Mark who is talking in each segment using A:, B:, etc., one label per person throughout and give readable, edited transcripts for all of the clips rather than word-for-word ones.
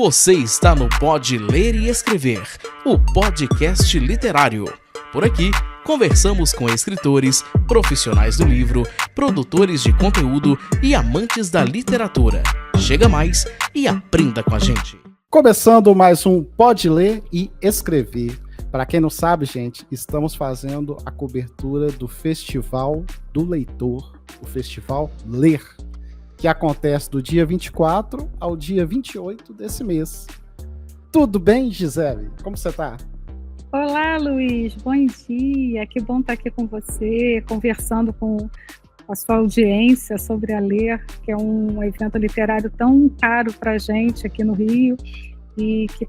A: Você está no Pode Ler e Escrever, o podcast literário. Por aqui, conversamos com escritores, profissionais do livro, produtores de conteúdo e amantes da literatura. Chega mais e aprenda com a gente.
B: Começando mais um Pode Ler e Escrever. Para quem não sabe, gente, estamos fazendo a cobertura do Festival do Leitor, o Festival Ler, que acontece do dia 24 ao dia 28 desse mês. Tudo bem, Gisele? Como você está?
C: Olá, Luiz. Bom dia. Que bom estar aqui com você, conversando com a sua audiência sobre a Ler, que é um evento literário tão caro para a gente aqui no Rio e que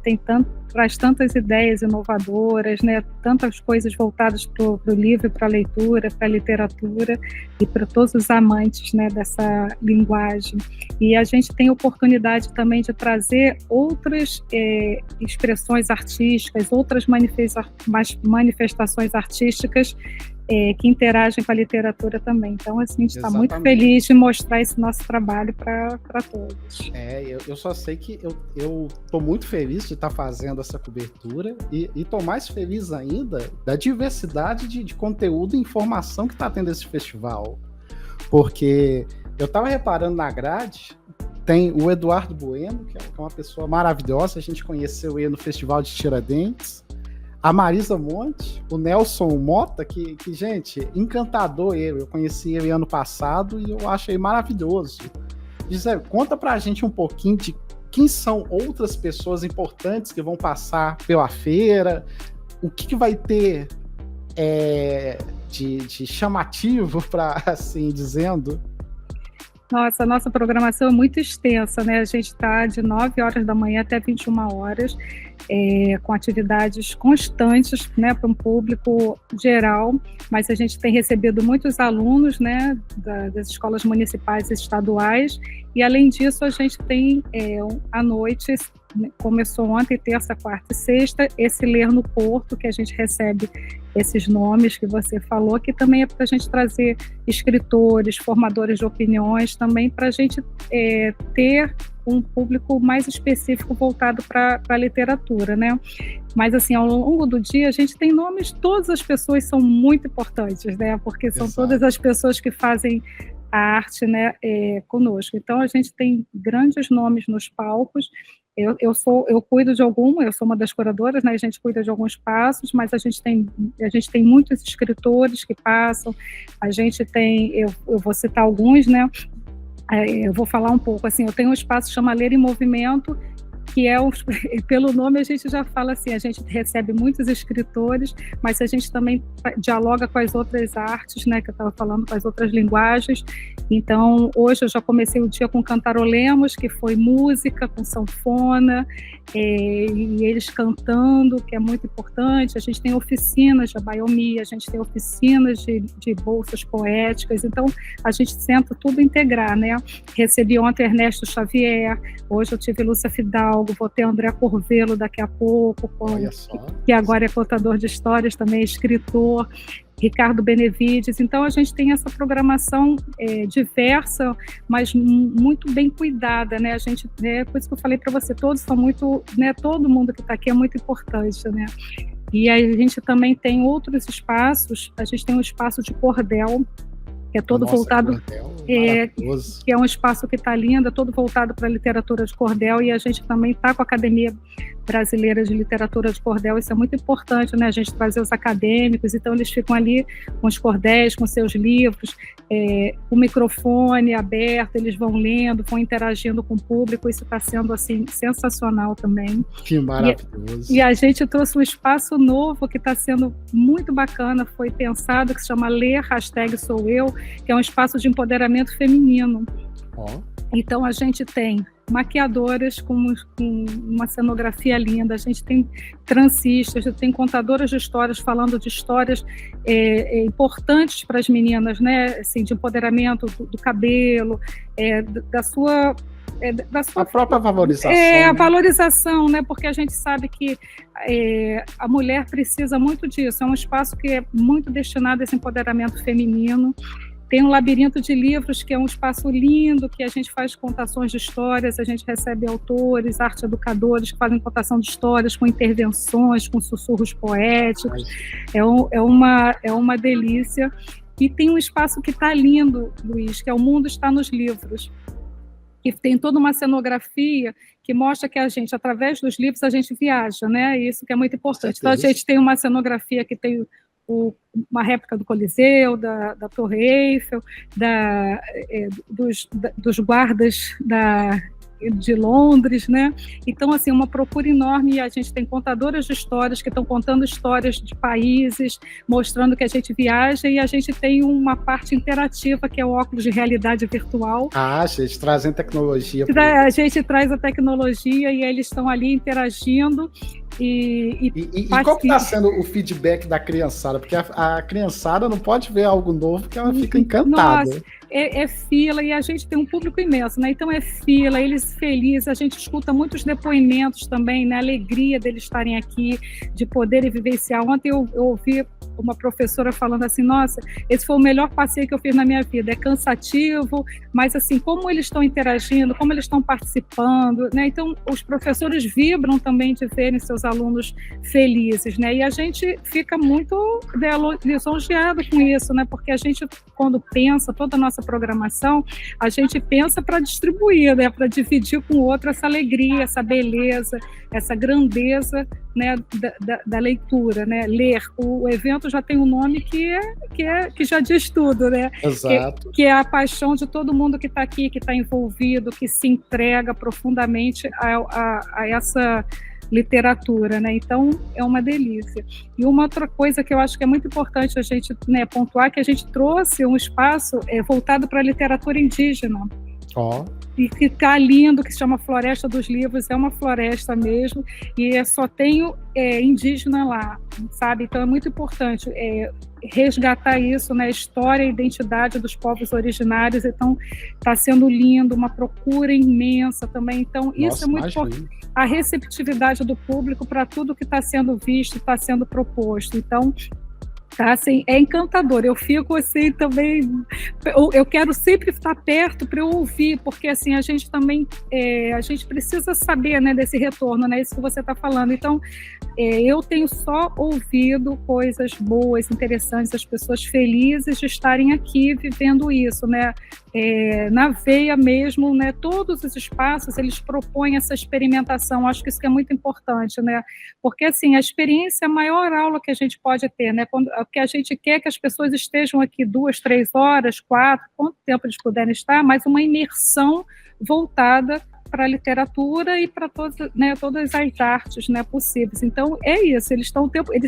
C: traz tantas ideias inovadoras, né? Tantas coisas voltadas para o livro, para a leitura, para a literatura e para todos os amantes, né, dessa linguagem. E a gente tem oportunidade também de trazer outras expressões artísticas, outras manifestações artísticas que interagem com a literatura também. Então, assim, a gente está muito feliz de mostrar esse nosso trabalho para todos.
B: Eu só sei que eu estou muito feliz de estar fazendo essa cobertura e estou mais feliz ainda da diversidade de conteúdo e informação que está tendo esse festival. Porque eu estava reparando na grade, tem o Eduardo Bueno, que é uma pessoa maravilhosa, a gente conheceu ele no Festival de Tiradentes, a Marisa Monte, o Nelson Mota, que gente, encantador ele. Eu conheci ele ano passado e eu achei maravilhoso. Gisele, conta pra gente um pouquinho de quem são outras pessoas importantes que vão passar pela feira, o que vai ter de chamativo, para assim dizendo.
C: Nossa programação é muito extensa, né? A gente está de 9 horas da manhã até 21 horas, com atividades constantes, né, para um público geral, mas a gente tem recebido muitos alunos, né, das escolas municipais e estaduais, e além disso a gente tem à noite, começou ontem, terça, quarta e sexta, esse Ler no Porto, que a gente recebe esses nomes que você falou, que também é para a gente trazer escritores, formadores de opiniões, também para a gente ter um público mais específico voltado para a literatura, né? Mas, assim, ao longo do dia, a gente tem nomes, todas as pessoas são muito importantes, né? Porque são todas as pessoas que fazem a arte, né, conosco. Então, a gente tem grandes nomes nos palcos. Eu cuido de eu sou uma das curadoras, né? A gente cuida de alguns passos, mas a gente tem muitos escritores que passam. A gente tem, eu vou citar alguns, né? Eu vou falar um pouco, assim, eu tenho um espaço que chama Ler em Movimento, que pelo nome a gente já fala assim, a gente recebe muitos escritores, mas a gente também dialoga com as outras artes, né, que eu estava falando, com as outras linguagens. Então, hoje eu já comecei o dia com cantarolemos, que foi música com sanfona, e eles cantando, que é muito importante. A gente tem oficinas de abaiomi, a gente tem oficinas de bolsas poéticas, então a gente tenta tudo integrar, né? Recebi ontem Ernesto Xavier, hoje eu tive Lúcia Fidalgo, vou ter André Corvelo daqui a pouco, que agora é contador de histórias, também é escritor, Ricardo Benevides. Então a gente tem essa programação diversa, mas muito bem cuidada, né? A gente, por isso que eu falei para você, todos são muito, né? Todo mundo que está aqui é muito importante, né? E aí a gente também tem outros espaços. A gente tem um espaço de cordel, que é todo voltado, que é um espaço que está lindo, é todo voltado para a literatura de cordel, e a gente também está com a Academia Brasileira de Literatura de Cordel. Isso é muito importante, né? A gente trazer os acadêmicos, então eles ficam ali com os cordéis, com seus livros, o microfone aberto, eles vão lendo, vão interagindo com o público. Isso está sendo, assim, sensacional também.
B: Que maravilhoso.
C: E a gente trouxe um espaço novo que está sendo muito bacana, foi pensado, que se chama Ler, #SouEu, que é um espaço de empoderamento feminino. Então a gente tem maquiadoras com uma cenografia linda, a gente tem transistas, tem contadoras de histórias falando de histórias importantes para as meninas, né? Assim, de empoderamento do cabelo,
B: a própria valorização.
C: A valorização, né? Porque a gente sabe que a mulher precisa muito disso. É um espaço que é muito destinado a esse empoderamento feminino. Tem um labirinto de livros, que é um espaço lindo, que a gente faz contações de histórias, a gente recebe autores, arte-educadores que fazem contação de histórias com intervenções, com sussurros poéticos. É uma delícia. E tem um espaço que está lindo, Luiz, que é O Mundo Está nos Livros, que tem toda uma cenografia que mostra que a gente, através dos livros, a gente viaja, né? Isso que é muito importante. Então, a gente tem uma cenografia que tem uma réplica do Coliseu, da Torre Eiffel, dos guardas de Londres, né? Então, assim, uma procura enorme, e a gente tem contadoras de histórias que estão contando histórias de países, mostrando que a gente viaja, e a gente tem uma parte interativa, que é o óculos de realidade virtual.
B: A gente trazendo tecnologia.
C: A gente traz a tecnologia e eles estão ali interagindo. E
B: qual que está sendo o feedback da criançada? Porque a criançada não pode ver algo novo, que ela fica encantada.
C: Nossa, é fila, e a gente tem um público imenso, né? Então é fila, eles felizes, a gente escuta muitos depoimentos também, né? A alegria deles estarem aqui, de poderem vivenciar. Ontem eu ouvi uma professora falando assim, nossa, esse foi o melhor passeio que eu fiz na minha vida, é cansativo, mas assim, como eles estão interagindo, como eles estão participando, né? Então os professores vibram também de verem seus alunos felizes, né? E a gente fica muito lisonjeado com isso, né? Porque a gente, quando pensa toda a nossa programação, a gente pensa para distribuir, né? Para dividir com o outro essa alegria, essa beleza, essa grandeza, né? da leitura, né? Ler. O evento já tem um nome que já diz tudo, né?
B: Exato.
C: Que é a paixão de todo mundo que está aqui, que está envolvido, que se entrega profundamente a essa literatura, né? Então é uma delícia. E uma outra coisa que eu acho que é muito importante a gente, né, pontuar, que a gente trouxe um espaço voltado para a literatura indígena. E que está lindo, que se chama Floresta dos Livros, é uma floresta mesmo, e só tem indígena lá, sabe? Então é muito importante resgatar isso, né? História e identidade dos povos originários. Então está sendo lindo, uma procura imensa também. Então isso é muito importante. A receptividade do público para tudo que está sendo visto, está sendo proposto. Então, tá, assim, é encantador. Eu fico assim também, eu quero sempre estar perto para eu ouvir, porque assim a gente também a gente precisa saber, né, desse retorno, né, isso que você está falando. Então eu tenho só ouvido coisas boas, interessantes, as pessoas felizes de estarem aqui vivendo isso, né, na veia mesmo, né, todos os espaços eles propõem essa experimentação. Acho que isso que é muito importante, né, porque assim a experiência é a maior aula que a gente pode ter, né, porque a gente quer que as pessoas estejam aqui 2, 3 horas, 4, quanto tempo eles puderem estar, mas uma imersão voltada para a literatura e para todas as artes, né, possíveis. Então é isso, eles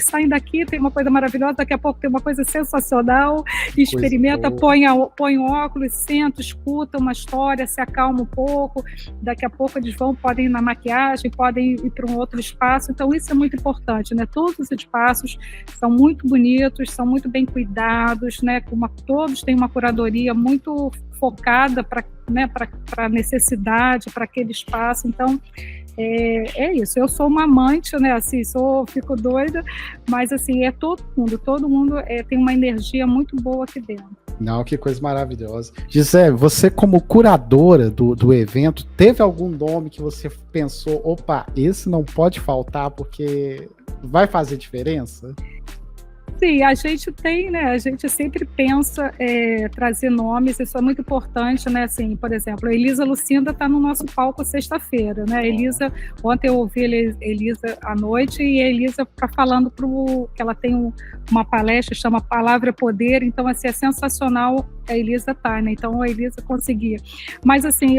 C: saem daqui, tem uma coisa maravilhosa, daqui a pouco tem uma coisa sensacional, experimenta, põe óculos, senta, escuta uma história, se acalma um pouco, daqui a pouco eles podem ir na maquiagem, podem ir para um outro espaço. Então isso é muito importante, né? Todos os espaços são muito bonitos, são muito bem cuidados, né? Todos têm uma curadoria muito focada para a necessidade, para aquele espaço. Então é isso. Eu sou uma amante, né? Assim, fico doida, mas assim todo mundo tem uma energia muito boa aqui dentro.
B: Não, que coisa maravilhosa. Gisele, você como curadora do evento, teve algum nome que você pensou, opa, esse não pode faltar porque vai fazer diferença?
C: Sim, a gente tem, né? A gente sempre pensa trazer nomes, isso é muito importante, né? Assim, por exemplo, a Elisa Lucinda está no nosso palco sexta-feira, né? Elisa, ontem eu ouvi Elisa à noite, e a Elisa está falando que ela tem uma palestra, chama Palavra é Poder, então assim, é sensacional a Elisa tá, né? Então a Elisa conseguia. Mas assim,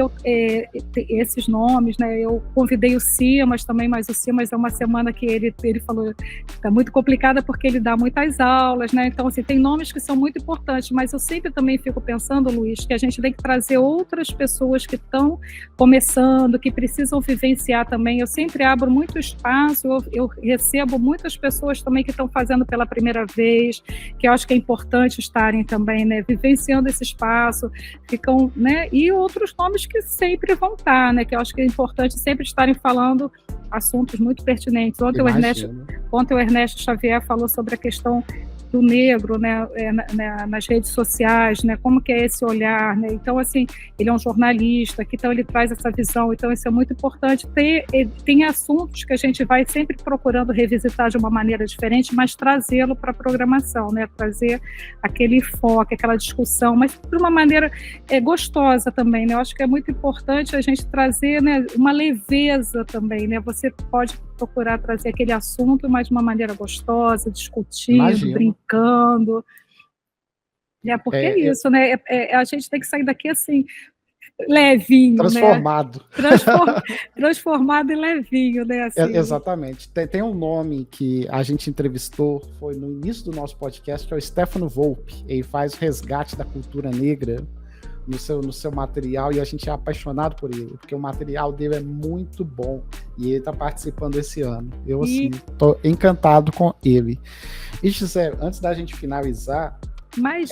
C: esses nomes, né? Eu convidei o Simas também, mas o Simas é uma semana que ele falou tá muito complicada porque ele dá muitas aulas, né? Então assim, tem nomes que são muito importantes, mas eu sempre também fico pensando, Luiz, que a gente tem que trazer outras pessoas que estão começando, que precisam vivenciar também. Eu sempre abro muito espaço, eu recebo muitas pessoas também que estão fazendo pela primeira vez, que eu acho que é importante estarem também, né? Vivenciando esse espaço, ficam, né? E outros nomes que sempre vão estar, né? Que eu acho que é importante sempre estarem falando assuntos muito pertinentes. Ontem o Ernesto Xavier falou sobre a questão do negro, né, nas redes sociais, né, como que é esse olhar, né? Então, assim, ele é um jornalista, então ele traz essa visão, então isso é muito importante. Tem assuntos que a gente vai sempre procurando revisitar de uma maneira diferente, mas trazê-lo para a programação, né, trazer aquele foco, aquela discussão, mas de uma maneira gostosa também, né? Eu acho que é muito importante a gente trazer, né, uma leveza também, né? Você pode procurar trazer aquele assunto, mas de uma maneira gostosa, discutindo,
B: Imagino.
C: brincando. Porque é isso, né? A gente tem que sair daqui assim, levinho,
B: transformado.
C: Né? Transformado e levinho, né? Assim.
B: Exatamente. Tem um nome que a gente entrevistou, foi no início do nosso podcast, que é o Stefano Volpi. Ele faz o resgate da cultura negra no seu material, e a gente é apaixonado por ele, porque o material dele é muito bom, e ele está participando esse ano. Eu, assim, tô encantado com ele. E, Gisele, antes da gente finalizar,
C: mas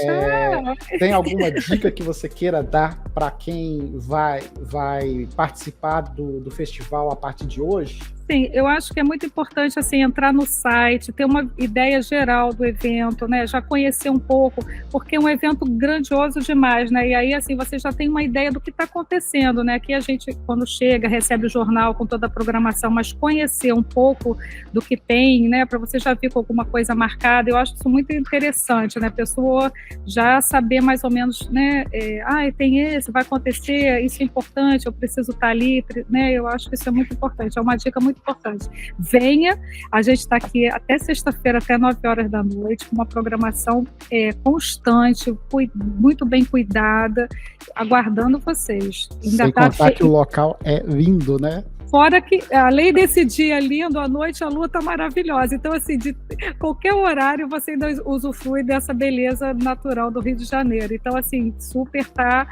B: tem alguma dica que você queira dar para quem vai participar do festival a partir de hoje?
C: Sim, eu acho que é muito importante assim, entrar no site, ter uma ideia geral do evento, né? Já conhecer um pouco, porque é um evento grandioso demais, né? E aí, assim, você já tem uma ideia do que está acontecendo, né? Aqui a gente, quando chega, recebe o jornal com toda a programação, mas conhecer um pouco do que tem, né? Para você já vir com alguma coisa marcada, eu acho isso muito interessante, né? A pessoa já saber mais ou menos, né? Tem esse, vai acontecer, isso é importante, eu preciso estar ali, né? Eu acho que isso é muito importante, é uma dica muito importante. Venha, a gente está aqui até sexta-feira, até 9 horas da noite, com uma programação constante, muito bem cuidada, aguardando vocês.
B: Sem contar que o local é lindo, né?
C: Fora que, além desse dia lindo, à noite a lua está maravilhosa. Então, assim, de qualquer horário você ainda usufrui dessa beleza natural do Rio de Janeiro. Então, assim, super está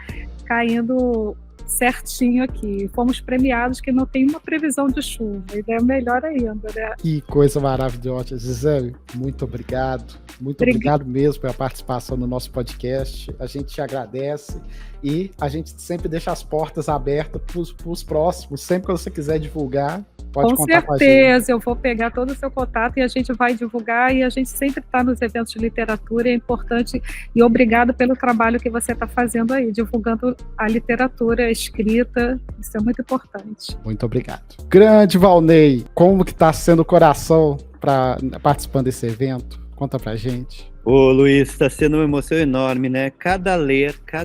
C: caindo certinho aqui. Fomos premiados que não tem uma previsão de chuva, e é melhor ainda, né?
B: Que coisa maravilhosa, Gisele. Muito obrigado. Muito obrigado mesmo pela participação no nosso podcast. A gente te agradece e a gente sempre deixa as portas abertas para os próximos. Sempre que você quiser divulgar, pode contar com a gente. Com certeza,
C: eu vou pegar todo o seu contato e a gente vai divulgar, e a gente sempre está nos eventos de literatura, é importante, e obrigado pelo trabalho que você está fazendo aí, divulgando a literatura, a escrita, isso é muito importante.
B: Muito obrigado. Grande Valnei, como que está sendo o coração participando desse evento? Conta pra gente.
D: Ô Luiz, está sendo uma emoção enorme, né? Cada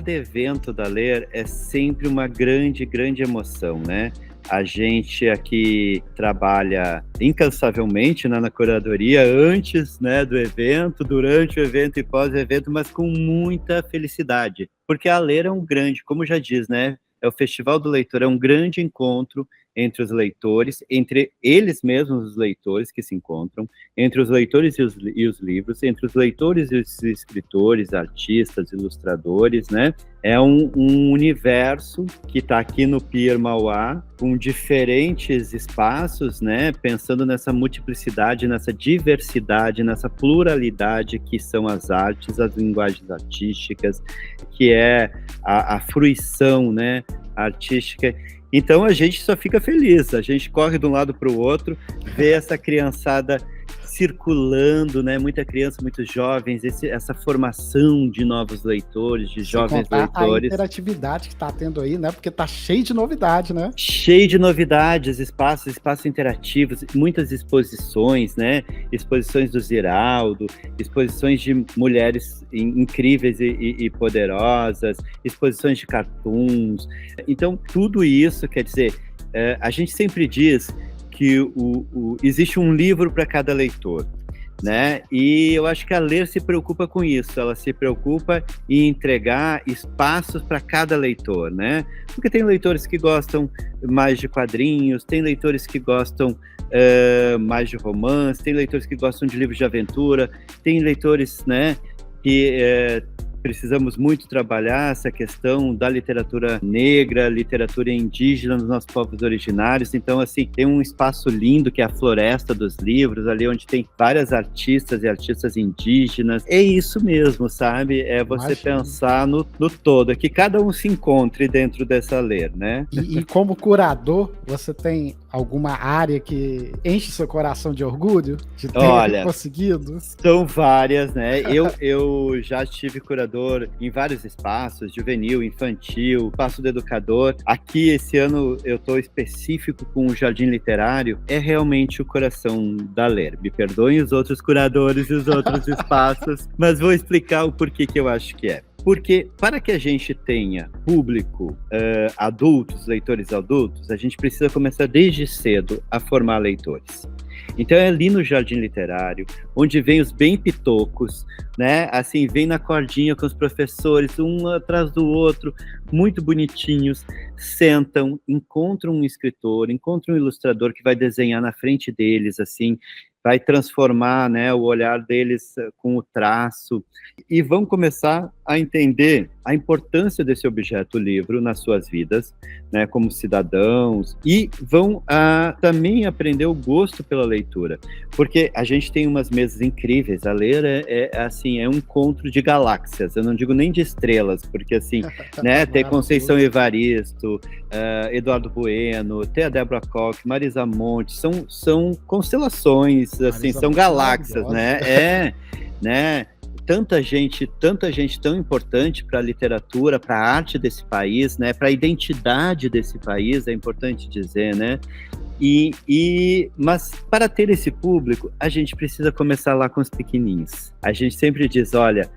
D: evento da Ler é sempre uma grande, grande emoção, né? A gente aqui trabalha incansavelmente, né, na curadoria, antes, né, do evento, durante o evento e pós-evento, mas com muita felicidade. Porque a Ler é um grande, como já diz, né? É o Festival do Leitor, é um grande encontro entre os leitores, entre eles mesmos, os leitores que se encontram, entre os leitores e os livros, entre os leitores e os escritores, artistas, ilustradores, né? É um universo que está aqui no Pier Mauá, com diferentes espaços, né? Pensando nessa multiplicidade, nessa diversidade, nessa pluralidade que são as artes, as linguagens artísticas, que é a fruição, né, artística. Então a gente só fica feliz, a gente corre de um lado para o outro, vê essa criançada circulando, né? Muita criança, muitos jovens, essa formação de novos leitores, de jovens leitores.
B: A interatividade que está tendo aí, né? Porque tá cheio de novidade, né?
D: Cheio de novidades, espaços interativos, muitas exposições, né? Exposições do Ziraldo, exposições de mulheres incríveis e poderosas, exposições de cartoons. Então, tudo isso, quer dizer, a gente sempre diz que existe um livro para cada leitor, né? E eu acho que a Ler se preocupa com isso, ela se preocupa em entregar espaços para cada leitor, né? Porque tem leitores que gostam mais de quadrinhos, tem leitores que gostam mais de romance, tem leitores que gostam de livros de aventura, tem leitores, né, que precisamos muito trabalhar essa questão da literatura negra, literatura indígena nos nossos povos originários. Então, assim, tem um espaço lindo que é a Floresta dos Livros, ali onde tem várias artistas e artistas indígenas. É isso mesmo, sabe? É você pensar no todo, que cada um se encontre dentro dessa Ler, né?
B: E como curador, você tem alguma área que enche seu coração de orgulho de ter conseguido?
D: São várias, né? Eu já estive curador em vários espaços, juvenil, infantil, espaço do educador. Aqui, esse ano, eu estou específico com o Jardim Literário. É realmente o coração da Ler. Me perdoem os outros curadores e os outros espaços, mas vou explicar o porquê que eu acho que é. Porque para que a gente tenha público adultos, leitores adultos, a gente precisa começar desde cedo a formar leitores. Então é ali no Jardim Literário, onde vem os bem pitocos, né? Assim, vem na cordinha com os professores, um atrás do outro, muito bonitinhos, sentam, encontram um escritor, encontram um ilustrador que vai desenhar na frente deles, assim, vai transformar, né, o olhar deles com o traço, e vão começar a entender a importância desse objeto livro nas suas vidas, né, como cidadãos, e vão também aprender o gosto pela leitura, porque a gente tem umas mesas incríveis. A Ler assim, é um encontro de galáxias, eu não digo nem de estrelas, porque assim, né, tem Conceição Evaristo, Eduardo Bueno, tem a Débora Koch, Marisa Monte, são constelações, assim, são galáxias, né? Né? Tanta gente tão importante para a literatura, para a arte desse país, né? Para a identidade desse país, é importante dizer, né? Mas para ter esse público, a gente precisa começar lá com os pequenininhos. A gente sempre diz, olha,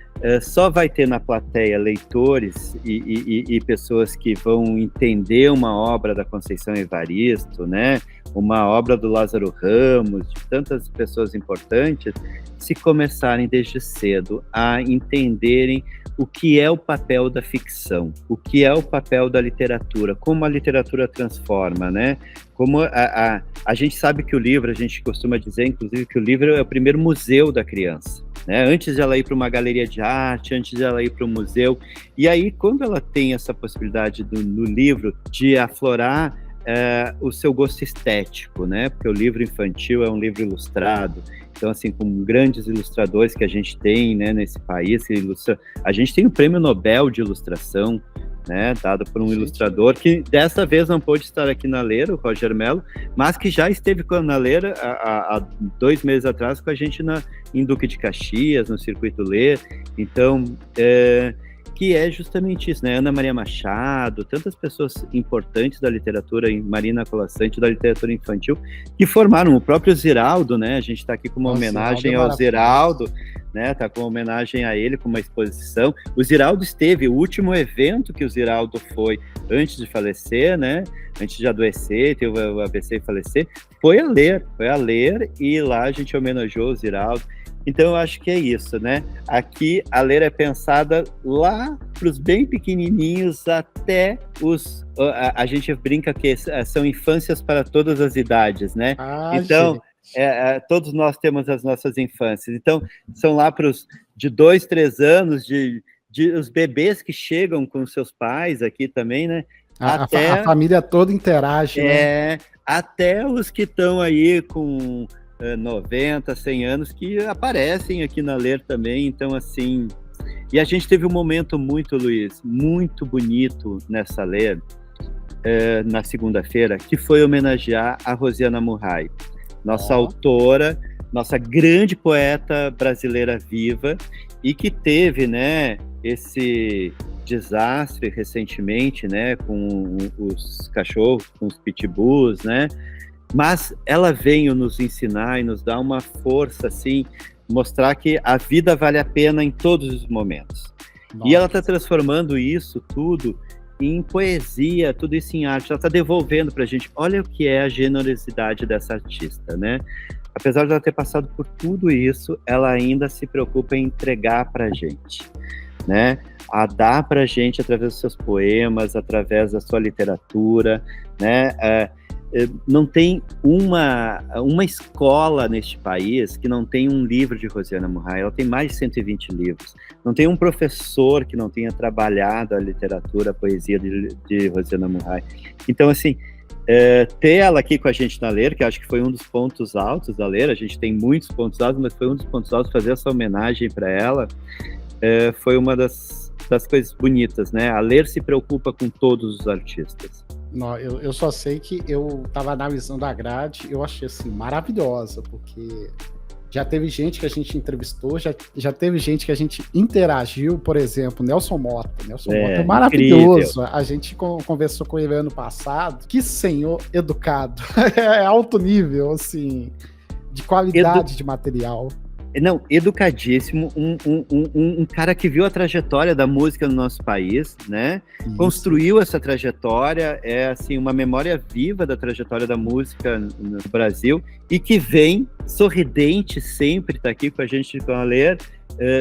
D: só vai ter na plateia leitores e pessoas que vão entender uma obra da Conceição Evaristo, né? Uma obra do Lázaro Ramos, de tantas pessoas importantes, se começarem desde cedo a entenderem o que é o papel da ficção, o que é o papel da literatura, como a literatura transforma, né? Como a gente sabe que o livro, a gente costuma dizer, inclusive, que o livro é o primeiro museu da criança, né? Antes de ela ir para uma galeria de arte, antes de ela ir para um museu. E aí, quando ela tem essa possibilidade no livro de aflorar o seu gosto estético, né? Porque o livro infantil é um livro ilustrado, então assim, com grandes ilustradores que a gente tem, né, nesse país, que ilustra... A gente tem o Prêmio Nobel de Ilustração, né, dado por um ilustrador que dessa vez não pôde estar aqui na Ler, o Roger Mello, mas que já esteve na Ler há 2 meses atrás com a gente em Duque de Caxias, no Circuito Ler. Então, que é justamente isso, né? Ana Maria Machado, tantas pessoas importantes da literatura, Marina Colasanti, da literatura infantil, que formaram o próprio Ziraldo, né? A gente está aqui com uma homenagem ao Ziraldo, né? Tá com uma homenagem a ele, com uma exposição. O Ziraldo esteve, o último evento que o Ziraldo foi antes de falecer, né? Antes de adoecer, teve o AVC e falecer, foi a Ler, e lá a gente homenageou o Ziraldo. Então, eu acho que é isso, né? Aqui, a Ler é pensada lá para os bem pequenininhos até os... A gente brinca que são infâncias para todas as idades, né? Então, todos nós temos as nossas infâncias. Então, são lá para os de 2, 3 anos, os bebês que chegam com seus pais aqui também, né?
B: A família toda interage, né?
D: Até os que estão aí com 90, 100 anos, que aparecem aqui na Ler também. Então, assim... E a gente teve um momento muito bonito nessa Ler, na segunda-feira, que foi homenagear a Rosiana Murray, nossa autora, nossa grande poeta brasileira viva, e que teve, né, esse desastre recentemente, né, com os cachorros, com os pitbulls, né? Mas ela veio nos ensinar e nos dar uma força, assim, mostrar que a vida vale a pena em todos os momentos. Nossa. E ela está transformando isso tudo em poesia, tudo isso em arte. Ela está devolvendo para a gente. Olha o que é a generosidade dessa artista, né? Apesar de ela ter passado por tudo isso, ela ainda se preocupa em entregar para a gente, né? A dar para a gente através dos seus poemas, através da sua literatura, né? Não tem uma escola neste país que não tenha um livro de Rosiana Murray. Ela tem mais de 120 livros. Não tem um professor que não tenha trabalhado a literatura, a poesia de Rosiana Murray. Então, assim, ter ela aqui com a gente na Ler, que acho que foi um dos pontos altos da Ler, a gente tem muitos pontos altos, mas foi um dos pontos altos fazer essa homenagem para ela, foi uma das coisas bonitas, né? A Ler se preocupa com todos os artistas.
B: Não, eu só sei que eu tava analisando a grade, eu achei assim maravilhosa, porque já teve gente que a gente entrevistou, já teve gente que a gente interagiu, por exemplo, Nelson Mota. Nelson Mota é maravilhoso. Incrível. A gente conversou com ele ano passado. Que senhor educado. É alto nível, assim, de qualidade de material.
D: Não, educadíssimo, um cara que viu a trajetória da música no nosso país, né? Isso. Construiu essa trajetória, é assim, uma memória viva da trajetória da música no Brasil, e que vem sorridente sempre, tá aqui com a gente com a Ler,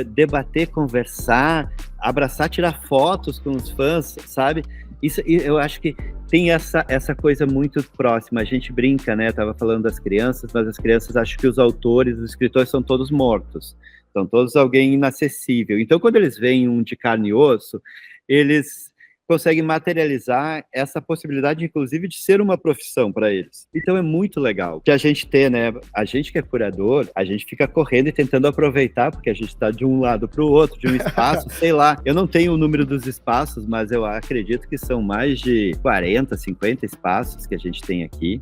D: debater, conversar, abraçar, tirar fotos com os fãs, sabe? Isso, eu acho que tem essa coisa muito próxima. A gente brinca, né? Eu tava falando das crianças, mas as crianças acham que os autores, os escritores são todos mortos. São todos alguém inacessível. Então, quando eles veem um de carne e osso, eles conseguem materializar essa possibilidade, inclusive, de ser uma profissão para eles. Então é muito legal que a gente tem, né? A gente que é curador, a gente fica correndo e tentando aproveitar, porque a gente está de um lado para o outro, de um espaço, sei lá. Eu não tenho o número dos espaços, mas eu acredito que são mais de 40, 50 espaços que a gente tem aqui.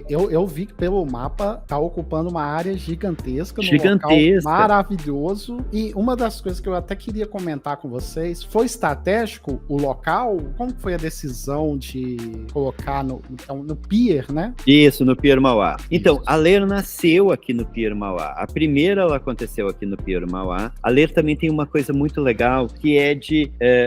B: Eu vi que pelo mapa tá ocupando uma área gigantesca, local maravilhoso. E uma das coisas que eu até queria comentar com vocês, foi estratégico o local? Como foi a decisão de colocar no Pier, né?
D: Isso, no Pier Mauá. Então, a Ler nasceu aqui no Pier Mauá. A primeira, ela aconteceu aqui no Pier Mauá. A Ler também tem uma coisa muito legal, que é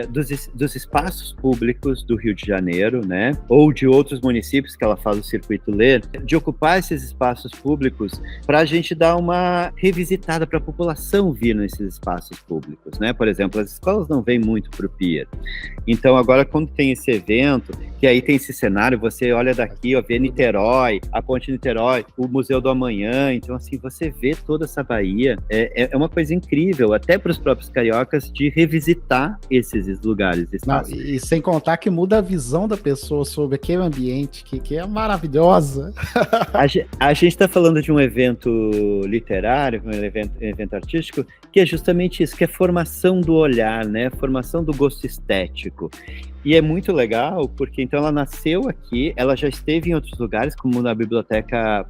D: dos espaços públicos do Rio de Janeiro, né? Ou de outros municípios que ela faz o Circuito Ler, de ocupar esses espaços públicos para a gente dar uma revisitada para a população vir nesses espaços públicos, né? Por exemplo, as escolas não vêm muito para o Pier. Então, agora, quando tem esse evento, que aí tem esse cenário, você olha daqui, ó, vê Niterói, a Ponte Niterói, o Museu do Amanhã, então, assim, você vê toda essa Bahia, é uma coisa incrível, até para os próprios cariocas, de revisitar esses lugares.
B: Não, e sem contar que muda a visão da pessoa sobre aquele ambiente, que é maravilhosa.
D: A gente está falando de um evento literário, um evento artístico, que é justamente isso, que é formação do olhar, né? Formação do gosto estético. E é muito legal, porque então ela nasceu aqui, ela já esteve em outros lugares, como na Biblioteca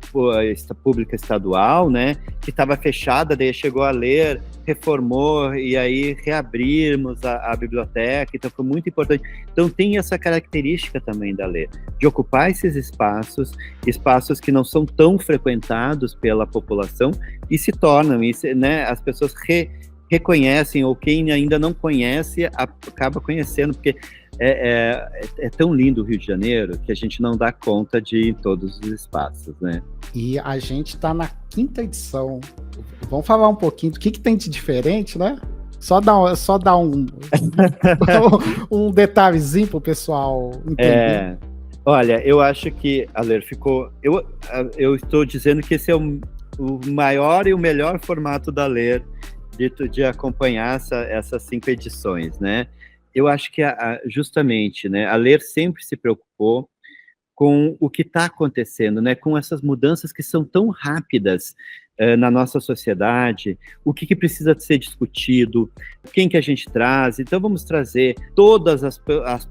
D: Pública Estadual, né, que estava fechada, daí chegou a Ler, reformou, e aí reabrimos a biblioteca, então foi muito importante. Então tem essa característica também da Ler, de ocupar esses espaços que não são tão frequentados pela população, e se tornam, né, as pessoas reconhecem, ou quem ainda não conhece, acaba conhecendo, porque é tão lindo o Rio de Janeiro que a gente não dá conta de ir em todos os espaços, né?
B: E a gente está na 5ª edição. Vamos falar um pouquinho do que tem de diferente, né? Só dar um detalhezinho para o pessoal entender.
D: Olha, eu acho que a Ler ficou... Eu estou dizendo que esse é o maior e o melhor formato da Ler de acompanhar essas 5 edições, né? Eu acho que justamente, né, a Ler sempre se preocupou com o que está acontecendo, né, com essas mudanças que são tão rápidas na nossa sociedade, o que precisa ser discutido, quem que a gente traz. Então vamos trazer todas as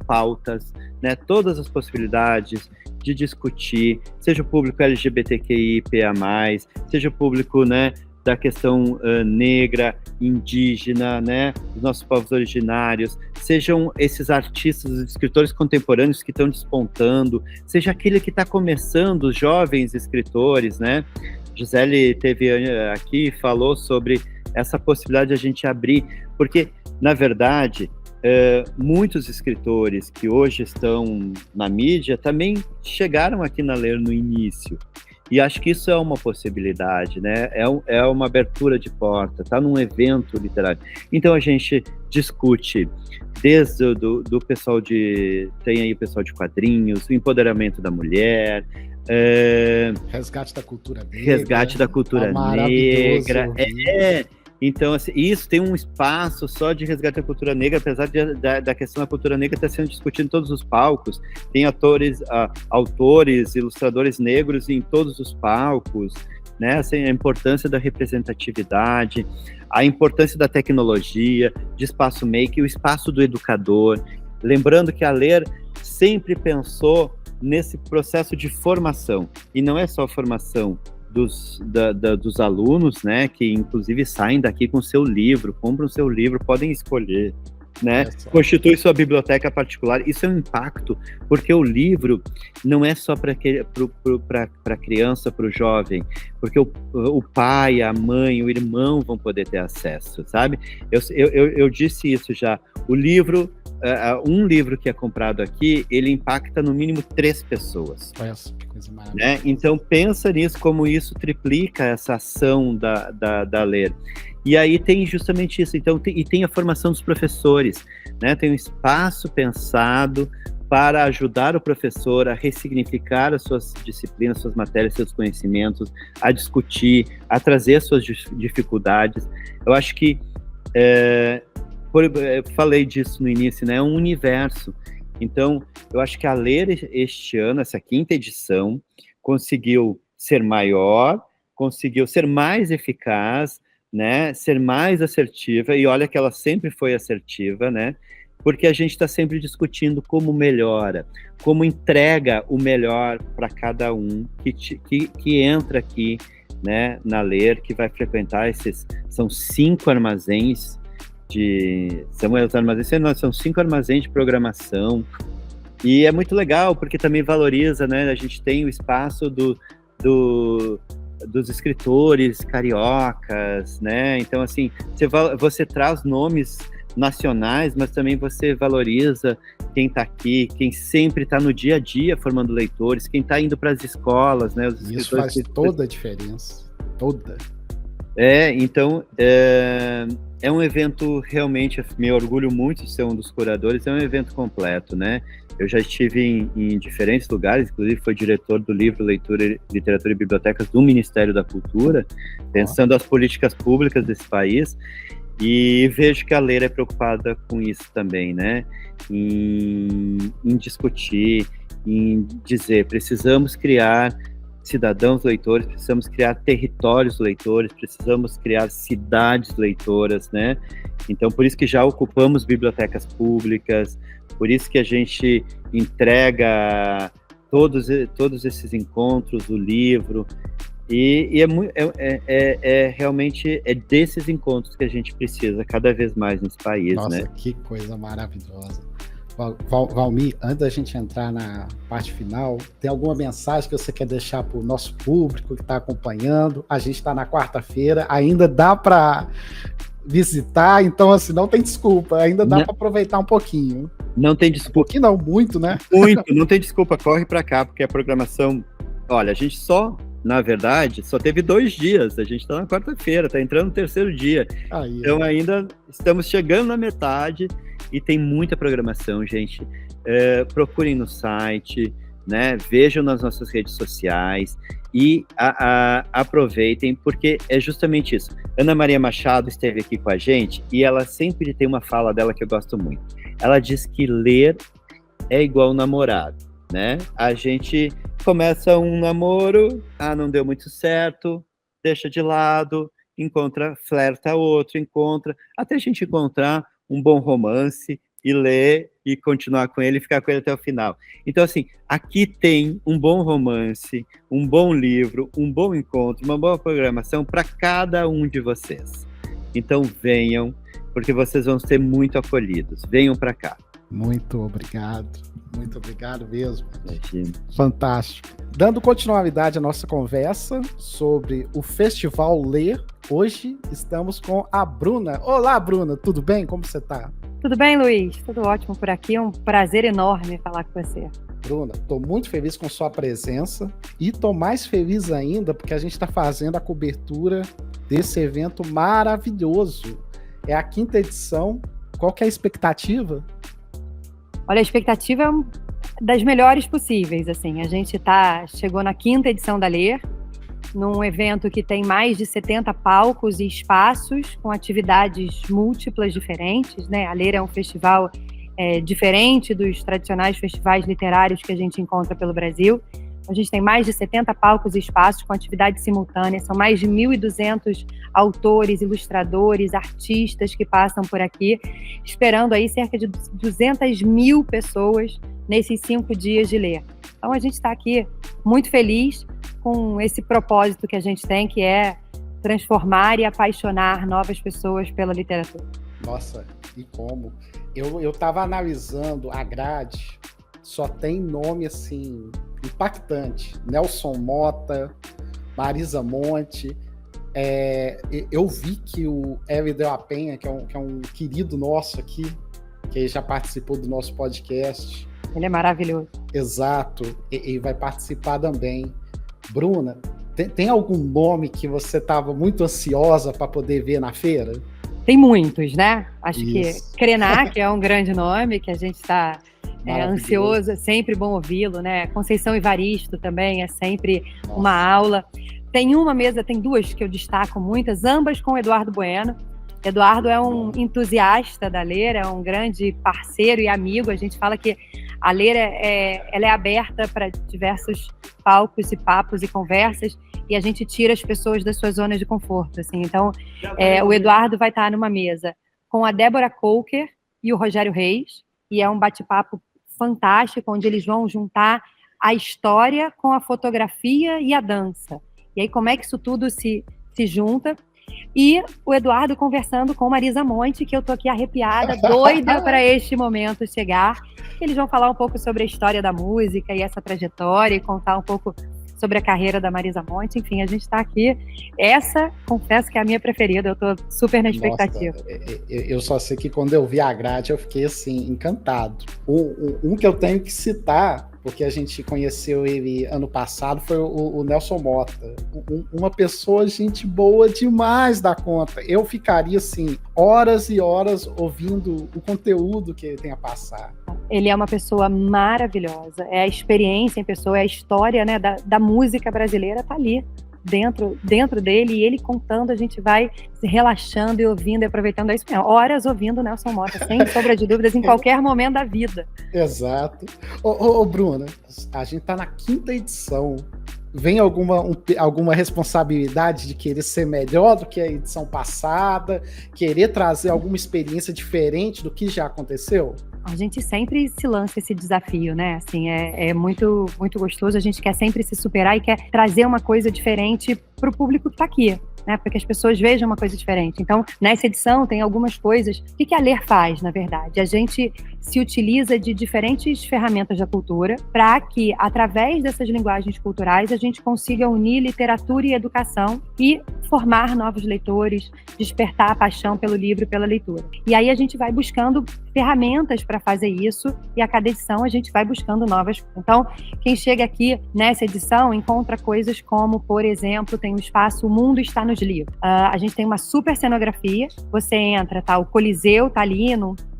D: pautas, né, todas as possibilidades de discutir, seja o público LGBTQIA+, seja o público, né, da questão negra, indígena, né, dos nossos povos originários, sejam esses artistas, os escritores contemporâneos que estão despontando, seja aquele que está começando, os jovens escritores, né? Gisele teve aqui e falou sobre essa possibilidade de a gente abrir, porque, na verdade, muitos escritores que hoje estão na mídia também chegaram aqui na Ler no início. E acho que isso é uma possibilidade, né? É uma abertura de porta, tá num evento literário. Então a gente discute desde do pessoal tem aí o pessoal de quadrinhos, o empoderamento da mulher,
B: resgate da cultura negra.
D: Resgate da cultura negra. Então, assim, isso tem um espaço só de resgate da cultura negra, apesar da questão da cultura negra estar sendo discutida em todos os palcos. Tem autores, ilustradores negros em todos os palcos, né? Assim, a importância da representatividade, a importância da tecnologia, de espaço maker, o espaço do educador. Lembrando que a Ler sempre pensou nesse processo de formação. E não é só formação dos alunos, né, que inclusive saem daqui com seu livro, compram seu livro, podem escolher, né, constitui sua biblioteca particular. Isso é um impacto, porque o livro não é só para a criança, para o jovem, porque o pai, a mãe, o irmão vão poder ter acesso, sabe? Eu disse isso já, o livro, um livro que é comprado aqui, ele impacta no mínimo 3 pessoas.
B: Nossa, que coisa maravilhosa.
D: Né? Então pensa nisso, como isso triplica essa ação da Ler. E aí tem justamente isso, então, e tem a formação dos professores, né? Tem um espaço pensado para ajudar o professor a ressignificar as suas disciplinas, suas matérias, seus conhecimentos, a discutir, a trazer as suas dificuldades. Eu acho que, eu falei disso no início, né? É um universo. Então, eu acho que a Ler este ano, essa 5ª edição, conseguiu ser maior, conseguiu ser mais eficaz, né, ser mais assertiva, e olha que ela sempre foi assertiva, né, porque a gente está sempre discutindo como melhora, como entrega o melhor para cada um que entra aqui, né, na Ler, que vai frequentar são 5 armazéns são 5 armazéns de programação, e é muito legal, porque também valoriza, né, a gente tem o espaço dos escritores cariocas, né? Então, assim, você traz nomes nacionais, mas também você valoriza quem está aqui, quem sempre está no dia a dia formando leitores, quem está indo para as escolas, né?
B: Isso faz toda a diferença, toda.
D: Então, é um evento realmente, me orgulho muito de ser um dos curadores, é um evento completo, né? Eu já estive em diferentes lugares, inclusive fui diretor do livro Literatura e Bibliotecas do Ministério da Cultura, pensando as políticas públicas desse país, e vejo que a Ler é preocupada com isso também, né? Em discutir, em dizer, precisamos criar cidadãos leitores, precisamos criar territórios leitores, precisamos criar cidades leitoras, né? Então, por isso que já ocupamos bibliotecas públicas, por isso que a gente entrega todos esses encontros, o livro, e realmente desses encontros que a gente precisa cada vez mais nesse país.
B: Nossa,
D: né?
B: Que coisa maravilhosa. Valmir, antes da gente entrar na parte final, tem alguma mensagem que você quer deixar para o nosso público que está acompanhando? A gente está na quarta-feira, ainda dá para visitar, então assim, não tem desculpa, ainda dá para aproveitar um pouquinho.
D: Não tem desculpa.
B: Um pouquinho não, muito, né?
D: Muito, não tem desculpa, corre para cá, porque a programação, olha, a gente na verdade, só teve 2 dias, a gente está na quarta-feira, está entrando no 3º dia, então ainda estamos chegando na metade, e tem muita programação, gente. Procurem no site, né? Vejam nas nossas redes sociais e aproveitem, porque é justamente isso. Ana Maria Machado esteve aqui com a gente e ela sempre tem uma fala dela que eu gosto muito. Ela diz que ler é igual namorado, né? A gente começa um namoro, não deu muito certo, deixa de lado, flerta outro, até a gente encontrar um bom romance e ler e continuar com ele e ficar com ele até o final. Então, assim, aqui tem um bom romance, um bom livro, um bom encontro, uma boa programação para cada um de vocês. Então, venham, porque vocês vão ser muito acolhidos. Venham para cá.
B: Muito obrigado mesmo.
D: Imagina.
B: Fantástico. Dando continuidade à nossa conversa sobre o Festival Ler, hoje estamos com a Bruna. Olá, Bruna, tudo bem? Como você está?
E: Tudo bem, Luiz? Tudo ótimo por aqui. É um prazer enorme falar com você.
B: Bruna, estou muito feliz com sua presença e estou mais feliz ainda porque a gente está fazendo a cobertura desse evento maravilhoso. É a 5ª edição. Qual que é a expectativa?
E: Olha, a expectativa é das melhores possíveis, assim. A gente chegou na 5ª edição da Ler, num evento que tem mais de 70 palcos e espaços com atividades múltiplas diferentes, né? A Ler é um festival diferente dos tradicionais festivais literários que a gente encontra pelo Brasil. A gente tem mais de 70 palcos e espaços com atividades simultâneas, são mais de 1.200 autores, ilustradores, artistas que passam por aqui, esperando aí cerca de 200 mil pessoas nesses 5 dias de Ler. Então a gente está aqui muito feliz com esse propósito que a gente tem, que é transformar e apaixonar novas pessoas pela literatura.
B: Nossa, e como? Eu tava analisando a grade, só tem nome assim impactante. Nelson Motta, Marisa Monte. Eu vi que o Hélio de la Penha, que é um querido nosso aqui, que já participou do nosso podcast.
E: Ele é maravilhoso.
B: Exato, e vai participar também. Bruna, tem algum nome que você estava muito ansiosa para poder ver na feira?
E: Tem muitos, né? Acho
B: Isso.
E: que Krenak é um grande nome que a gente está ansioso, é sempre bom ouvi-lo, né? Conceição Evaristo também é sempre uma aula. Tem duas que eu destaco muitas, ambas com Eduardo Bueno. Eduardo é um entusiasta da Ler, é um grande parceiro e amigo. A gente fala que a Ler ela é aberta para diversos palcos e papos e conversas, e a gente tira as pessoas das suas zonas de conforto, assim. Então, o Eduardo vai estar numa mesa com a Débora Coker e o Rogério Reis, e é um bate-papo fantástico, onde eles vão juntar a história com a fotografia e a dança. E aí, como é que isso tudo se junta? E o Eduardo conversando com Marisa Monte, que eu tô aqui arrepiada, doida para este momento chegar. Eles vão falar um pouco sobre a história da música e essa trajetória, e contar um pouco sobre a carreira da Marisa Monte. Enfim, a gente está aqui. Essa, confesso que é a minha preferida, eu tô super na expectativa.
B: Nossa, eu só sei que quando eu vi a grade, eu fiquei assim, encantado. Um que eu tenho que citar, porque a gente conheceu ele ano passado, foi o Nelson Motta. Uma pessoa, gente boa demais da conta. Eu ficaria, assim, horas e horas ouvindo o conteúdo que ele tem a passar.
E: Ele é uma pessoa maravilhosa. É a experiência em pessoa, é a história, né, da música brasileira, tá ali. Dentro dele, e ele contando, a gente vai se relaxando e ouvindo e aproveitando. É isso mesmo, horas ouvindo Nelson Motta, sem sombra de dúvidas, em qualquer momento da vida.
B: Exato. Ô, Bruna, a gente tá na 5ª edição. Vem alguma responsabilidade de querer ser melhor do que a edição passada? Querer trazer alguma experiência diferente do que já aconteceu?
E: A gente sempre se lança esse desafio, né? Assim, é muito, muito gostoso. A gente quer sempre se superar e quer trazer uma coisa diferente para o público que está aqui, né? Para que as pessoas vejam uma coisa diferente. Então, nessa edição tem algumas coisas. O que a Ler faz, na verdade? A gente se utiliza de diferentes ferramentas da cultura para que, através dessas linguagens culturais, a gente consiga unir literatura e educação e formar novos leitores, despertar a paixão pelo livro e pela leitura. E aí a gente vai buscando ferramentas para fazer isso, e a cada edição a gente vai buscando novas. Então, quem chega aqui nessa edição encontra coisas como, por exemplo, tem o espaço O Mundo Está nos Livros. A gente tem uma super cenografia, você entra, tá? O Coliseu tá ali,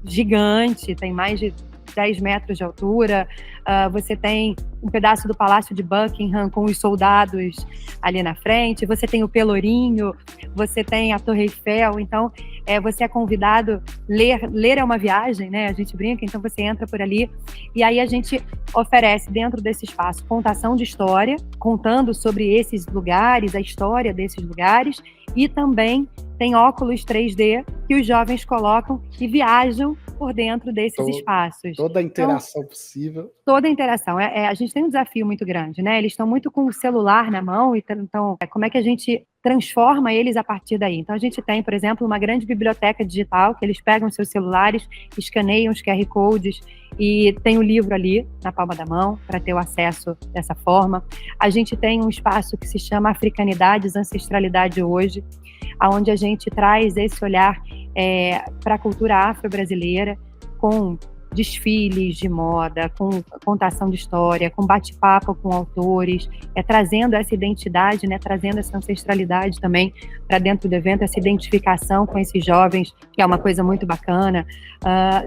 E: gigante, tem mais de 10 metros de altura, você tem um pedaço do Palácio de Buckingham com os soldados ali na frente, você tem o Pelourinho, você tem a Torre Eiffel. Então você é convidado, ler é uma viagem, né? A gente brinca, então você entra por ali, e aí a gente oferece dentro desse espaço contação de história, contando sobre esses lugares, a história desses lugares, e também tem óculos 3D que os jovens colocam e viajam por dentro desses espaços.
B: Toda a interação possível.
E: Toda a interação. A gente tem um desafio muito grande, né? Eles estão muito com o celular na mão, então como é que a gente transforma eles a partir daí? Então a gente tem, por exemplo, uma grande biblioteca digital, que eles pegam seus celulares, escaneiam os QR Codes e tem o livro ali na palma da mão para ter o acesso dessa forma. A gente tem um espaço que se chama Africanidades, Ancestralidade Hoje, onde a gente traz esse olhar para a cultura afro-brasileira, com desfiles de moda, com contação de história, com bate-papo com autores, trazendo essa identidade, né, trazendo essa ancestralidade também para dentro do evento, essa identificação com esses jovens, que é uma coisa muito bacana.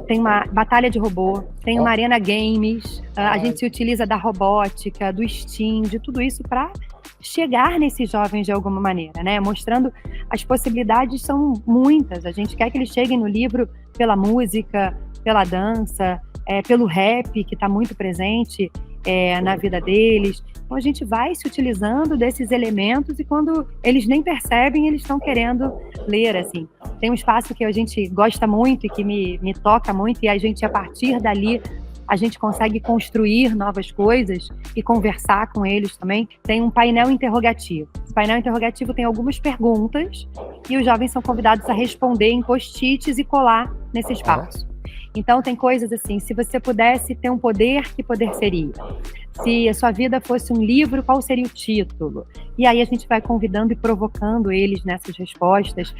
E: Tem uma batalha de robô, tem uma arena games, a gente se utiliza da robótica, do Steam, de tudo isso para chegar nesses jovens de alguma maneira, né? Mostrando as possibilidades são muitas. A gente quer que eles cheguem no livro pela música, pela dança, pelo rap, que está muito presente na vida deles. Então a gente vai se utilizando desses elementos e quando eles nem percebem, eles estão querendo ler, assim. Tem um espaço que a gente gosta muito e que me toca muito, e a gente, a partir dali, a gente consegue construir novas coisas e conversar com eles também. Tem um painel interrogativo. Esse painel interrogativo tem algumas perguntas e os jovens são convidados a responder em post-its e colar nesse espaço. Então tem coisas assim, se você pudesse ter um poder, que poder seria? Se a sua vida fosse um livro, qual seria o título? E aí a gente vai convidando e provocando eles nessas respostas,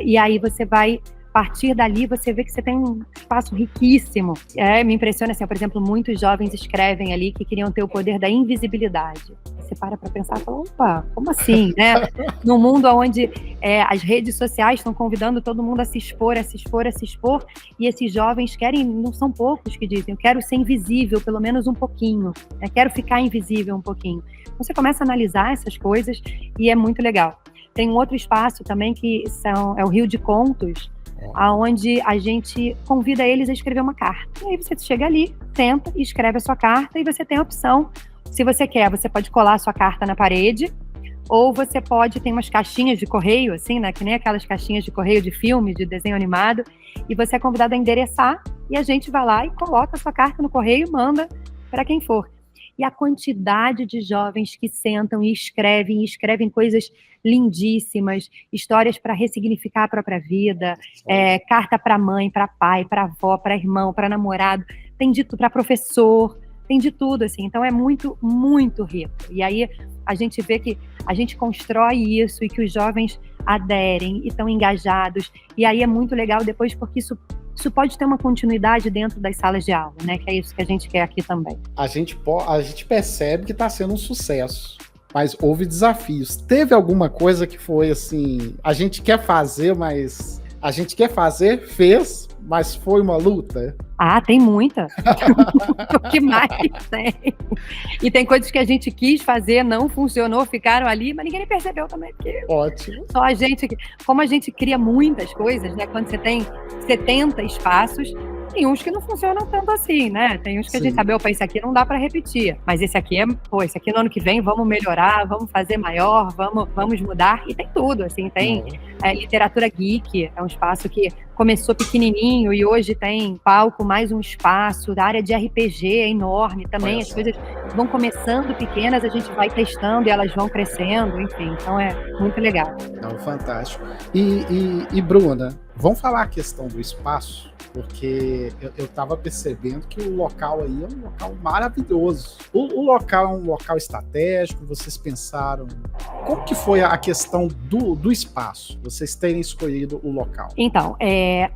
E: e aí você vai, a partir dali, você vê que você tem um espaço riquíssimo. Me impressiona, assim, por exemplo, muitos jovens escrevem ali que queriam ter o poder da invisibilidade. Você para pensar e fala, opa, como assim, né? Num mundo onde as redes sociais estão convidando todo mundo a se expor, e esses jovens querem, não são poucos que dizem, eu quero ser invisível pelo menos um pouquinho, quero ficar invisível um pouquinho. Você começa a analisar essas coisas e é muito legal. Tem um outro espaço também que é o Rio de Contos, aonde a gente convida eles a escrever uma carta. E aí você chega ali, senta e escreve a sua carta e você tem a opção. Se você quer, você pode colar a sua carta na parede, ou você pode, tem umas caixinhas de correio, assim, né, que nem aquelas caixinhas de correio de filme, de desenho animado, e você é convidado a endereçar, e a gente vai lá e coloca a sua carta no correio e manda para quem for. E a quantidade de jovens que sentam e escrevem coisas lindíssimas, histórias para ressignificar a própria vida, carta para mãe, para pai, para avó, para irmão, para namorado, tem de tudo, para professor, tem de tudo, assim. Então é muito, muito rico. E aí a gente vê que a gente constrói isso e que os jovens aderem e estão engajados. E aí é muito legal depois, porque isso pode ter uma continuidade dentro das salas de aula, né? Que é isso que a gente quer aqui também.
B: A gente percebe que está sendo um sucesso, mas houve desafios. Teve alguma coisa que foi assim, a gente quer fazer, fez, mas foi uma luta?
E: Ah, tem muita. O que mais tem? E tem coisas que a gente quis fazer, não funcionou, ficaram ali, mas ninguém nem percebeu também.
B: Ótimo.
E: Só a gente, como a gente cria muitas coisas, né? Quando você tem 70 espaços, tem uns que não funcionam tanto assim, né? Tem uns que a gente sabe, opa, esse aqui não dá para repetir. Mas esse aqui esse aqui no ano que vem vamos melhorar, vamos fazer maior, vamos mudar. E tem tudo, assim, tem literatura geek, é um espaço que começou pequenininho e hoje tem palco, mais um espaço, a área de RPG é enorme também, as coisas vão começando pequenas, a gente vai testando e elas vão crescendo, enfim, então é muito legal.
B: Não, fantástico. E Bruna, vamos falar a questão do espaço, porque eu estava percebendo que o local aí é um local maravilhoso. O local é um local estratégico, vocês pensaram... Como que foi a questão do espaço, vocês terem escolhido o local?
E: Então,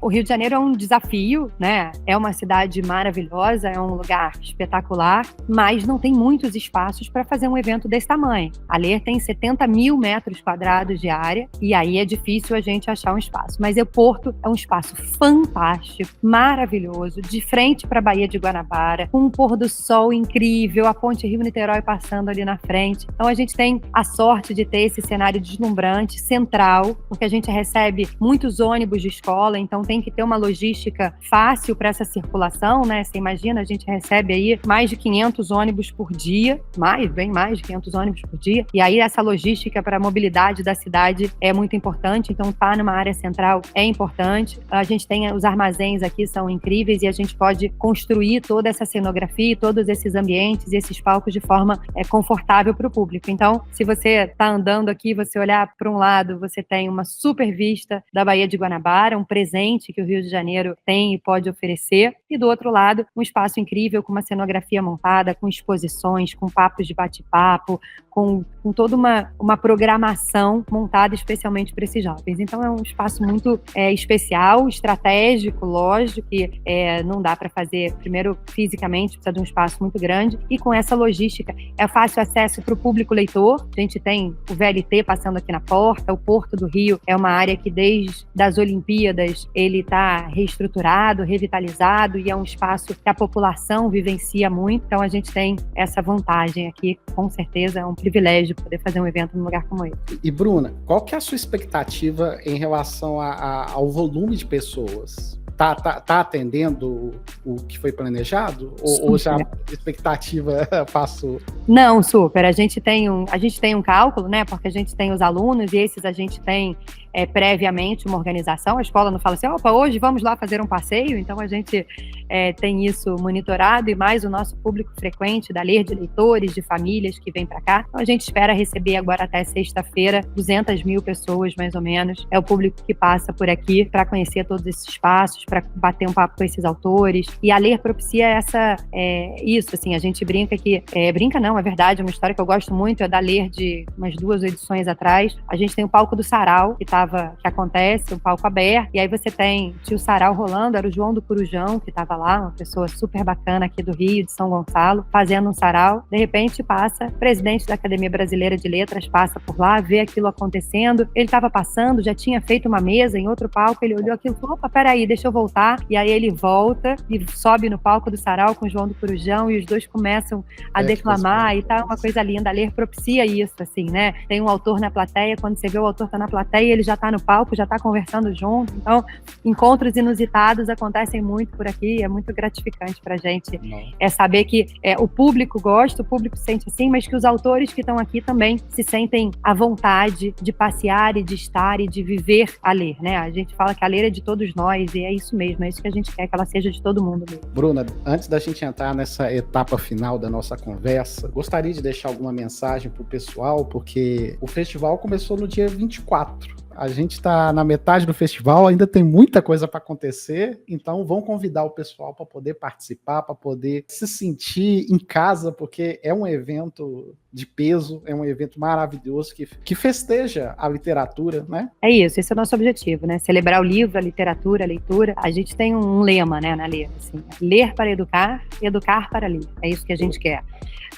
E: o Rio de Janeiro é um desafio, né? É uma cidade maravilhosa, é um lugar espetacular, mas não tem muitos espaços para fazer um evento desse tamanho. A Ler tem 70 mil metros quadrados de área, e aí é difícil a gente achar um espaço. Mas o Porto é um espaço fantástico, maravilhoso, de frente para a Baía de Guanabara, com um pôr do sol incrível, a ponte Rio-Niterói passando ali na frente. Então a gente tem a sorte de ter esse cenário deslumbrante, central, porque a gente recebe muitos ônibus de escola, então tem que ter uma logística fácil para essa circulação, né? Você imagina, a gente recebe aí mais de 500 ônibus por dia, bem mais de 500 ônibus por dia, e aí essa logística para a mobilidade da cidade é muito importante, então tá numa área central é importante. A gente tem os armazéns aqui, são incríveis, e a gente pode construir toda essa cenografia, todos esses ambientes e esses palcos de forma confortável para o público. Então, se você está andando aqui, você olhar para um lado, você tem uma super vista da Baía de Guanabara, um presente que o Rio de Janeiro tem e pode oferecer, e do outro lado, um espaço incrível com uma cenografia montada, com exposições, com papos de bate-papo, com toda uma programação montada especialmente para esses jovens. Então é um espaço muito especial, estratégico, lógico, que não dá para fazer, primeiro, fisicamente, precisa de um espaço muito grande, e com essa logística é fácil acesso para o público leitor. A gente tem o VLT passando aqui na porta, o Porto do Rio é uma área que desde as Olimpíadas ele está reestruturado, revitalizado, e é um espaço que a população vivencia muito, então a gente tem essa vantagem aqui, com certeza é um privilégio poder fazer um evento num lugar como esse.
B: E Bruna, qual que é a sua expectativa em relação ao volume de pessoas? Tá atendendo o que foi planejado? Ou já a expectativa passou?
E: Não, super. A gente tem um cálculo, né? Porque a gente tem os alunos e esses a gente tem previamente uma organização, a escola não fala assim, opa, hoje vamos lá fazer um passeio, então a gente tem isso monitorado, e mais o nosso público frequente da Ler, de leitores, de famílias que vêm para cá. Então a gente espera receber agora até sexta-feira 200 mil pessoas, mais ou menos, é o público que passa por aqui para conhecer todos esses espaços, para bater um papo com esses autores, e a Ler propicia isso, assim, a gente brinca que, brinca não, é verdade, uma história que eu gosto muito, é da Ler de umas 2 edições atrás, a gente tem o palco do Sarau, que acontece, um palco aberto, e aí você tinha o Sarau rolando, era o João do Corujão, que estava lá, uma pessoa super bacana aqui do Rio, de São Gonçalo, fazendo um sarau, de repente passa, o presidente da Academia Brasileira de Letras passa por lá, vê aquilo acontecendo, ele estava passando, já tinha feito uma mesa em outro palco, ele olhou aquilo e falou, opa, peraí, deixa eu voltar, e aí ele volta e sobe no palco do Sarau com o João do Corujão, e os dois começam a declamar, e tá uma coisa linda, a Ler propicia isso, assim, né, tem um autor na plateia, quando você vê o autor tá na plateia, ele já tá no palco, já tá conversando junto, então encontros inusitados acontecem muito por aqui, é muito gratificante pra gente saber que o público gosta, o público sente assim, mas que os autores que estão aqui também se sentem à vontade de passear e de estar e de viver a Ler, né? A gente fala que a Ler é de todos nós, e é isso mesmo, é isso que a gente quer, que ela seja de todo mundo mesmo.
B: Bruna, antes da gente entrar nessa etapa final da nossa conversa, gostaria de deixar alguma mensagem pro pessoal, porque o festival começou no dia 24. A gente está na metade do festival, ainda tem muita coisa para acontecer, então vamos convidar o pessoal para poder participar, para poder se sentir em casa, porque é um evento de peso, é um evento maravilhoso que festeja a literatura, né?
E: É isso, esse é o nosso objetivo, né? Celebrar o livro, a literatura, a leitura. A gente tem um lema, né, na Ler, assim, ler para educar, educar para ler. É isso que a gente quer.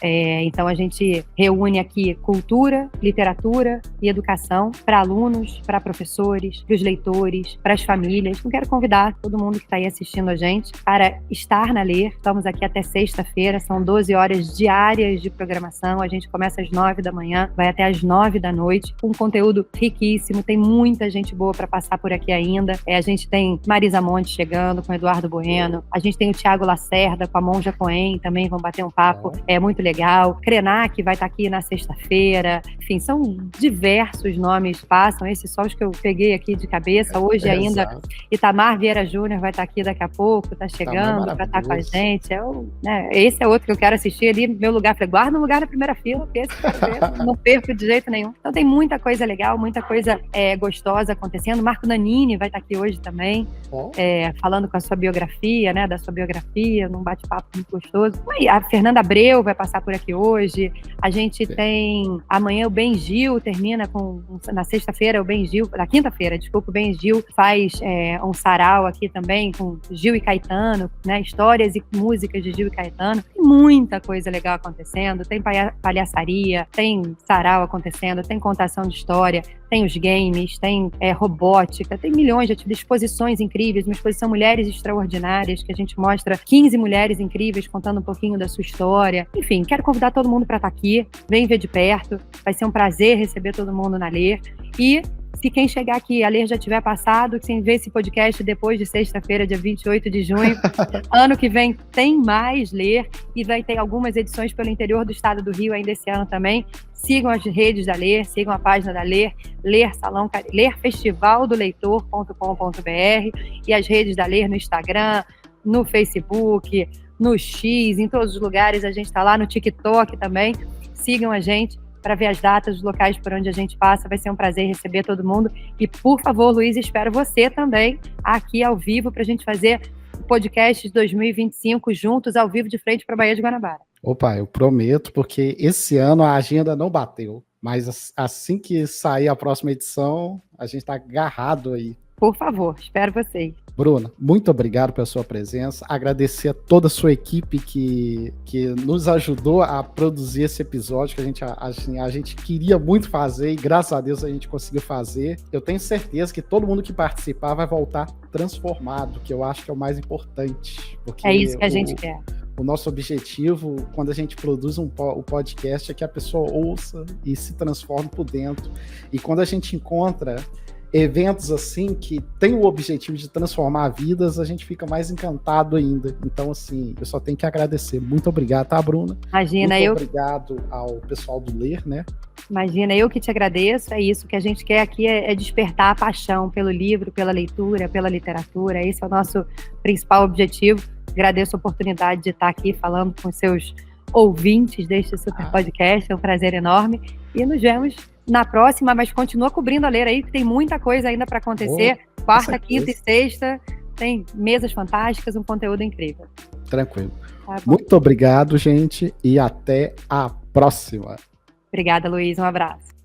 E: Então a gente reúne aqui cultura, literatura e educação para alunos, para professores, para os leitores, para as famílias. Então quero convidar todo mundo que está aí assistindo a gente para estar na Ler. Estamos aqui até sexta-feira, são 12 horas diárias de programação. A gente começa às 9 da manhã, vai até às 9 da noite, com conteúdo riquíssimo. Tem muita gente boa para passar por aqui ainda. A gente tem Marisa Monte chegando com Eduardo Bueno. A gente tem o Tiago Lacerda com a Monja Cohen, também vão bater um papo muito legal. Krenak vai estar aqui na sexta-feira. Enfim, são diversos nomes que passam. Esses só os que eu peguei aqui de cabeça. Hoje ainda, exato. Itamar Vieira Júnior vai estar aqui daqui a pouco, está chegando para estar com a gente. Esse é outro que eu quero assistir ali no meu lugar. Falei, guarda um lugar na primeira fila, porque esse eu quero ver, não perco de jeito nenhum. Então tem muita coisa legal, muita coisa gostosa acontecendo. Marco Nanini vai estar aqui hoje também, falando com a sua biografia, né, da sua biografia, num bate-papo muito gostoso. A Fernanda Abreu vai passar por aqui hoje. A gente tem amanhã o Ben Gil, termina na sexta-feira, o Ben Gil, na quinta-feira, desculpa, o Ben Gil faz um sarau aqui também com Gil e Caetano, né, histórias e músicas de Gil e Caetano. Tem muita coisa legal acontecendo, tem palhaçaria, tem sarau acontecendo, tem contação de história, tem os games, tem robótica, tem milhões de exposições incríveis, uma exposição Mulheres Extraordinárias, que a gente mostra 15 mulheres incríveis contando um pouquinho da sua história. Enfim, quero convidar todo mundo para estar aqui, vem ver de perto, vai ser um prazer receber todo mundo na Ler. E se quem chegar aqui, a Ler já tiver passado, quem vê esse podcast depois de sexta-feira, dia 28 de junho, ano que vem tem mais Ler, e vai ter algumas edições pelo interior do estado do Rio ainda esse ano também. Sigam as redes da Ler, sigam a página da Ler, lerfestivaldoleitor.com.br, e as redes da Ler no Instagram, no Facebook, no X, em todos os lugares. A gente está lá no TikTok também. Sigam a gente para ver as datas, os locais por onde a gente passa. Vai ser um prazer receber todo mundo. E, por favor, Luiz, espero você também aqui ao vivo para a gente fazer o podcast de 2025 juntos, ao vivo, de frente para a Baía de Guanabara.
B: Opa, eu prometo, porque esse ano a agenda não bateu. Mas assim que sair a próxima edição, a gente está agarrado aí.
E: Por favor, espero vocês.
B: Bruna, muito obrigado pela sua presença. Agradecer a toda a sua equipe que nos ajudou a produzir esse episódio, que a gente queria muito fazer, e graças a Deus a gente conseguiu fazer. Eu tenho certeza que todo mundo que participar vai voltar transformado, que eu acho que é o mais importante.
E: É isso que a gente quer.
B: O nosso objetivo, quando a gente produz o podcast, é que a pessoa ouça e se transforme por dentro. E quando a gente encontra eventos assim que tem o objetivo de transformar vidas, a gente fica mais encantado ainda. Então, assim, eu só tenho que agradecer. Muito obrigado, tá, Bruna?
E: Imagina,
B: Muito obrigado ao pessoal do Ler, né?
E: Imagina, eu que te agradeço, é isso que a gente quer aqui, é despertar a paixão pelo livro, pela leitura, pela literatura, esse é o nosso principal objetivo. Agradeço a oportunidade de estar aqui falando com seus ouvintes deste super podcast, é um prazer enorme, e nos vemos na próxima, mas continua cobrindo a Ler aí, que tem muita coisa ainda para acontecer, quarta, quinta e sexta, tem mesas fantásticas, um conteúdo incrível.
B: Tranquilo. Tá, muito obrigado, gente, e até a próxima.
E: Obrigada, Luiz. Um abraço.